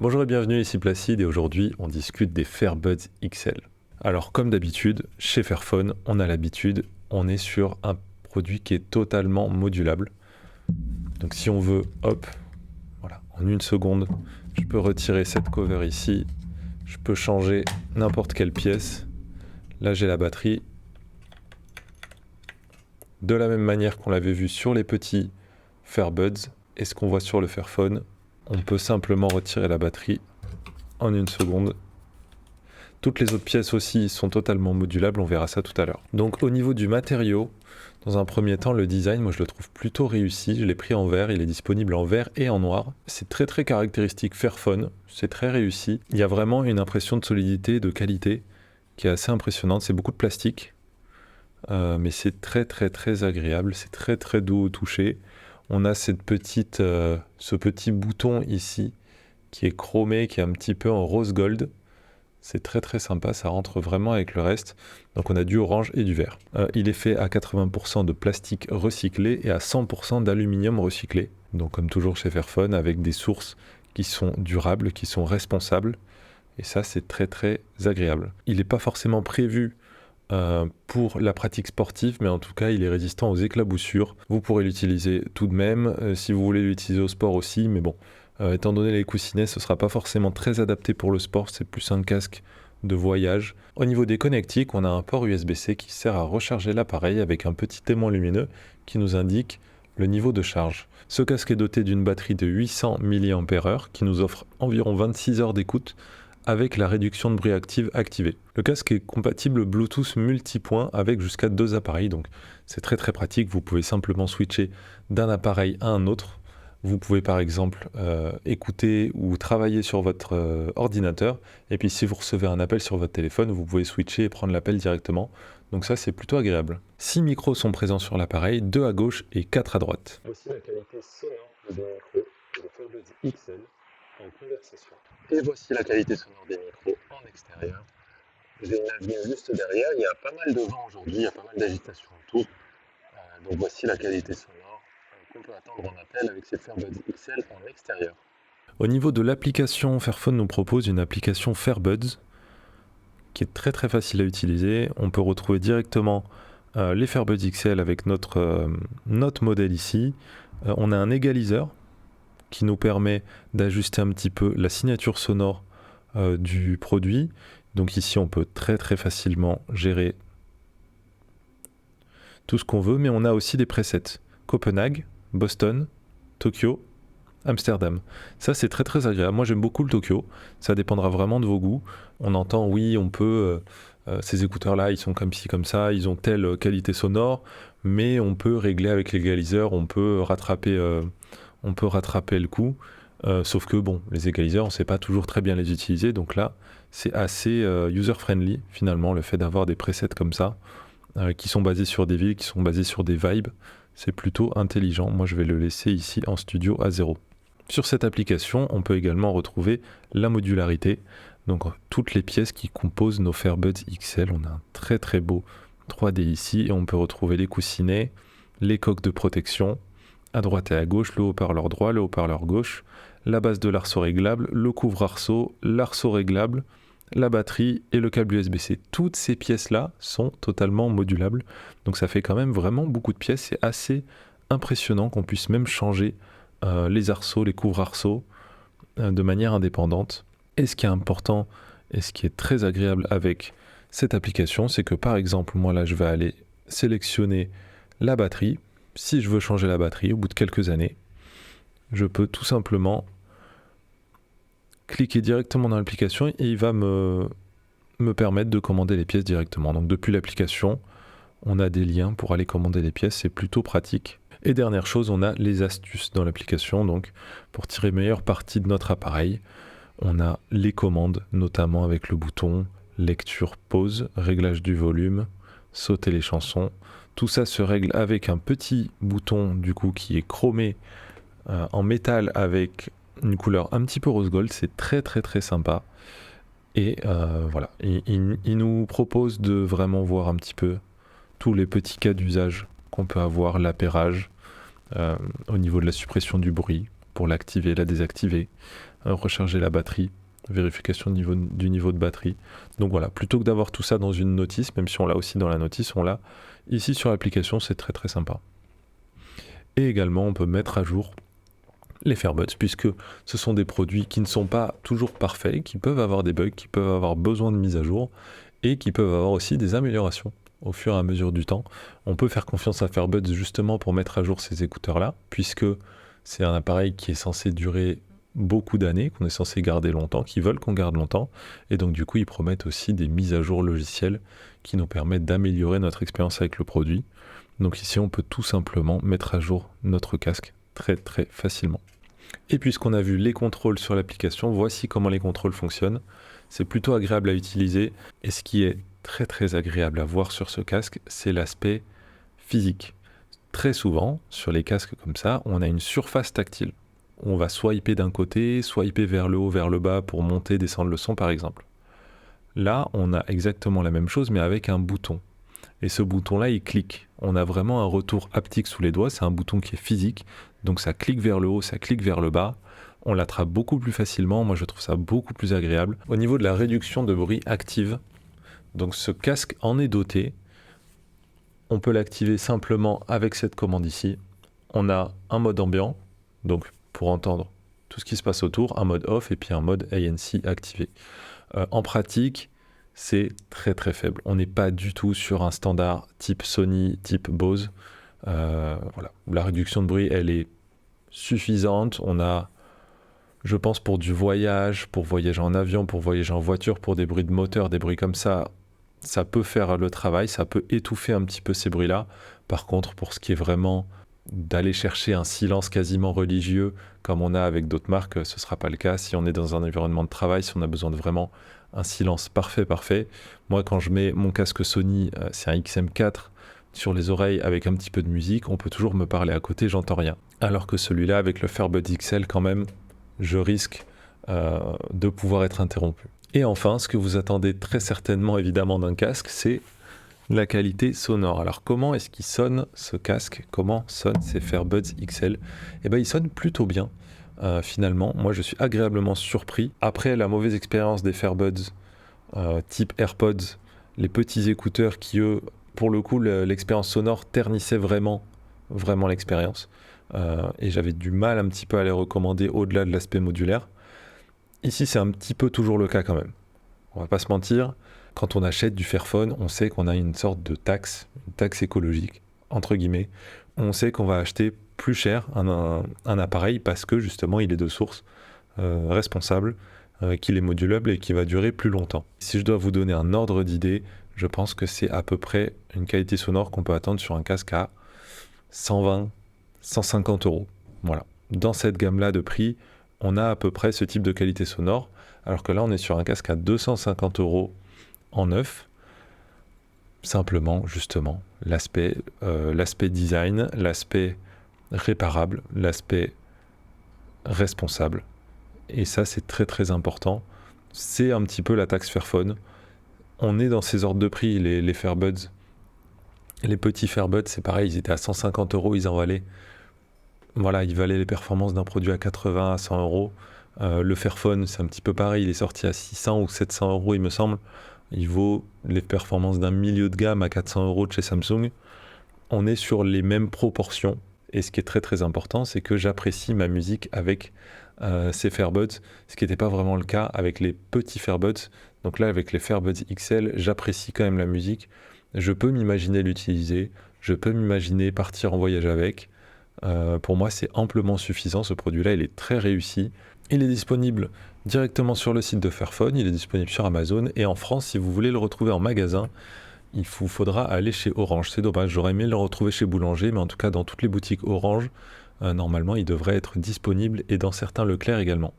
Bonjour et bienvenue, ici Placide et aujourd'hui on discute des Fairbuds XL. Alors comme d'habitude, chez Fairphone, on est sur un produit qui est totalement modulable. Donc si on veut, hop, voilà, en une seconde, je peux retirer cette cover ici, je peux changer n'importe quelle pièce. Là j'ai la batterie. De la même manière qu'on l'avait vu sur les petits Fairbuds et ce qu'on voit sur le Fairphone, on peut simplement retirer la batterie en une seconde. Toutes les autres pièces aussi sont totalement modulables, on verra ça tout à l'heure. Donc au niveau du matériau, dans un premier temps, le design, moi je le trouve plutôt réussi. Je l'ai pris en vert, il est disponible en vert et en noir. C'est très caractéristique Fairphone, c'est très réussi. Il y a vraiment une impression de solidité et de qualité qui est assez impressionnante. C'est beaucoup de plastique, mais c'est très agréable, c'est très doux au toucher. On a ce petit bouton ici qui est chromé, qui est un petit peu en rose gold. C'est très sympa, ça rentre vraiment avec le reste. Donc on a du orange et du vert. Il est fait à 80% de plastique recyclé et à 100% d'aluminium recyclé. Donc comme toujours chez Fairphone, avec des sources qui sont durables, qui sont responsables. Et ça, c'est très agréable. Il n'est pas forcément prévu pour la pratique sportive, mais en tout cas, il est résistant aux éclaboussures. Vous pourrez l'utiliser tout de même, si vous voulez l'utiliser au sport aussi, mais bon, étant donné les coussinets, ce ne sera pas forcément très adapté pour le sport, c'est plus un casque de voyage. Au niveau des connectiques, on a un port USB-C qui sert à recharger l'appareil avec un petit aimant lumineux qui nous indique le niveau de charge. Ce casque est doté d'une batterie de 800 mAh qui nous offre environ 26 heures d'écoute avec la réduction de bruit active activée. Le casque est compatible Bluetooth multipoint avec jusqu'à 2 appareils, donc c'est très pratique. Vous pouvez simplement switcher d'un appareil à un autre. Vous pouvez par exemple écouter ou travailler sur votre ordinateur, et puis si vous recevez un appel sur votre téléphone, vous pouvez switcher et prendre l'appel directement. Donc ça, c'est plutôt agréable. 6 micros sont présents sur l'appareil, 2 à gauche et 4 à droite. Voici la qualité sonore des micros de Fairbuds XL en conversation. Et voici la qualité sonore des micros en extérieur. J'ai une avenue juste derrière, il y a pas mal de vent aujourd'hui, il y a pas mal d'agitation autour. Donc voici la qualité sonore qu'on peut attendre en appel avec ces Fairbuds XL en extérieur. Au niveau de l'application, Fairphone nous propose une application Fairbuds qui est très facile à utiliser. On peut retrouver directement les Fairbuds XL avec notre modèle ici. On a un égaliseur qui nous permet d'ajuster un petit peu la signature sonore du produit. Donc ici, on peut très facilement gérer tout ce qu'on veut, mais on a aussi des presets. Copenhague, Boston, Tokyo, Amsterdam. Ça, c'est très agréable. Moi, j'aime beaucoup le Tokyo. Ça dépendra vraiment de vos goûts. On entend, oui, on peut... ces écouteurs-là, ils sont comme ci, comme ça. Ils ont telle qualité sonore. Mais on peut régler avec l'égaliseur. On peut rattraper le coup. Sauf que, bon, les égaliseurs, on ne sait pas toujours très bien les utiliser. Donc là, c'est assez user-friendly, finalement, le fait d'avoir des presets comme ça, qui sont basés sur des villes, qui sont basés sur des vibes. C'est plutôt intelligent. Moi, je vais le laisser ici en studio à 0. Sur cette application, on peut également retrouver la modularité. Donc, toutes les pièces qui composent nos Fairbuds XL. On a un très beau 3D ici et on peut retrouver les coussinets, les coques de protection, à droite et à gauche, le haut-parleur droit, le haut-parleur gauche, la base de l'arceau réglable, le couvre-arceau, l'arceau réglable, la batterie et le câble USB-C. Toutes ces pièces-là sont totalement modulables. Donc ça fait quand même vraiment beaucoup de pièces. C'est assez impressionnant qu'on puisse même changer les arceaux, les couvre-arceaux de manière indépendante. Et ce qui est important et ce qui est très agréable avec cette application, c'est que par exemple, moi là, je vais aller sélectionner la batterie. Si je veux changer la batterie au bout de quelques années, je peux tout simplement cliquer directement dans l'application et il va me permettre de commander les pièces directement. Donc depuis l'application, on a des liens pour aller commander les pièces, c'est plutôt pratique. Et dernière chose, on a les astuces dans l'application, donc pour tirer meilleure partie de notre appareil, on a les commandes, notamment avec le bouton lecture, pause, réglage du volume, sauter les chansons. Tout ça se règle avec un petit bouton du coup qui est chromé en métal avec une couleur un petit peu rose gold. C'est très sympa. Et voilà, il nous propose de vraiment voir un petit peu tous les petits cas d'usage qu'on peut avoir, l'appairage, au niveau de la suppression du bruit, pour l'activer, la désactiver, recharger la batterie, vérification du niveau de batterie. Donc voilà, plutôt que d'avoir tout ça dans une notice, même si on l'a aussi dans la notice, on l'a ici sur l'application, c'est très très sympa. Et également, on peut mettre à jour les Fairbuds, puisque ce sont des produits qui ne sont pas toujours parfaits, qui peuvent avoir des bugs, qui peuvent avoir besoin de mise à jour, et qui peuvent avoir aussi des améliorations au fur et à mesure du temps. On peut faire confiance à Fairbuds justement pour mettre à jour ces écouteurs-là, puisque c'est un appareil qui est censé durer beaucoup d'années, qu'on est censé garder longtemps, qui veulent qu'on garde longtemps, et donc du coup ils promettent aussi des mises à jour logicielles qui nous permettent d'améliorer notre expérience avec le produit. Donc ici on peut tout simplement mettre à jour notre casque très très facilement. Et puisqu'on a vu les contrôles sur l'application, voici comment les contrôles fonctionnent. C'est plutôt agréable à utiliser, et ce qui est très très agréable à voir sur ce casque, c'est l'aspect physique. Très souvent, sur les casques comme ça, on a une surface tactile. On va swiper d'un côté, swiper vers le haut, vers le bas pour monter, descendre le son par exemple. Là, on a exactement la même chose mais avec un bouton. Et ce bouton-là, il clique. On a vraiment un retour haptique sous les doigts, c'est un bouton qui est physique. Donc ça clique vers le haut, ça clique vers le bas. On l'attrape beaucoup plus facilement, moi je trouve ça beaucoup plus agréable. Au niveau de la réduction de bruit active, donc ce casque en est doté. On peut l'activer simplement avec cette commande ici. On a un mode ambiant, donc pour entendre tout ce qui se passe autour, un mode off et puis un mode ANC activé. En pratique, c'est très très faible. On n'est pas du tout sur un standard type Sony, type Bose. Voilà. La réduction de bruit, elle est suffisante. On a, je pense, pour du voyage, pour voyager en avion, pour voyager en voiture, pour des bruits de moteur, des bruits comme ça peut faire le travail, ça peut étouffer un petit peu ces bruits-là. Par contre, pour ce qui est vraiment d'aller chercher un silence quasiment religieux, comme on a avec d'autres marques, ce ne sera pas le cas. Si on est dans un environnement de travail, si on a besoin de vraiment un silence parfait. Moi, quand je mets mon casque Sony, c'est un XM4, sur les oreilles avec un petit peu de musique, on peut toujours me parler à côté, j'entends rien. Alors que celui-là, avec le Fairbuds XL, quand même, je risque de pouvoir être interrompu. Et enfin, ce que vous attendez très certainement évidemment d'un casque, c'est la qualité sonore. Alors comment est-ce qu'il sonne ce casque? Comment sonnent ces Fairbuds XL? Eh bien, il sonne plutôt bien. Finalement, moi je suis agréablement surpris. Après la mauvaise expérience des Fairbuds type AirPods, les petits écouteurs qui eux, pour le coup, l'expérience sonore ternissait vraiment l'expérience. Et j'avais du mal un petit peu à les recommander au-delà de l'aspect modulaire. Ici, c'est un petit peu toujours le cas quand même. On va pas se mentir, quand on achète du Fairphone, on sait qu'on a une sorte de taxe, une taxe écologique, entre guillemets. On sait qu'on va acheter plus cher un appareil parce que justement, il est de source responsable, qu'il est modulable et qu'il va durer plus longtemps. Si je dois vous donner un ordre d'idée, je pense que c'est à peu près une qualité sonore qu'on peut attendre sur un casque à 120, 150 €. Voilà. Dans cette gamme-là de prix, on a à peu près ce type de qualité sonore, alors que là on est sur un casque à 250 € en neuf. Simplement, justement, l'aspect design, l'aspect réparable, l'aspect responsable. Et ça, c'est très très important. C'est un petit peu la taxe Fairphone. On est dans ces ordres de prix, les Fairbuds. Les petits Fairbuds, c'est pareil, ils étaient à 150 €, ils en valaient. Voilà, il valait les performances d'un produit à 80, à 100 €. Le Fairphone, c'est un petit peu pareil, il est sorti à 600 ou 700 €, il me semble. Il vaut les performances d'un milieu de gamme à 400 € de chez Samsung. On est sur les mêmes proportions. Et ce qui est très très important, c'est que j'apprécie ma musique avec ces Fairbuds, ce qui n'était pas vraiment le cas avec les petits Fairbuds. Donc là, avec les Fairbuds XL, j'apprécie quand même la musique. Je peux m'imaginer l'utiliser, je peux m'imaginer partir en voyage avec. Pour moi, c'est amplement suffisant. Ce produit-là, il est très réussi. Il est disponible directement sur le site de Fairphone, il est disponible sur Amazon. Et en France, si vous voulez le retrouver en magasin, il vous faudra aller chez Orange. C'est dommage, j'aurais aimé le retrouver chez Boulanger, mais en tout cas, dans toutes les boutiques Orange, normalement, il devrait être disponible et dans certains Leclerc également.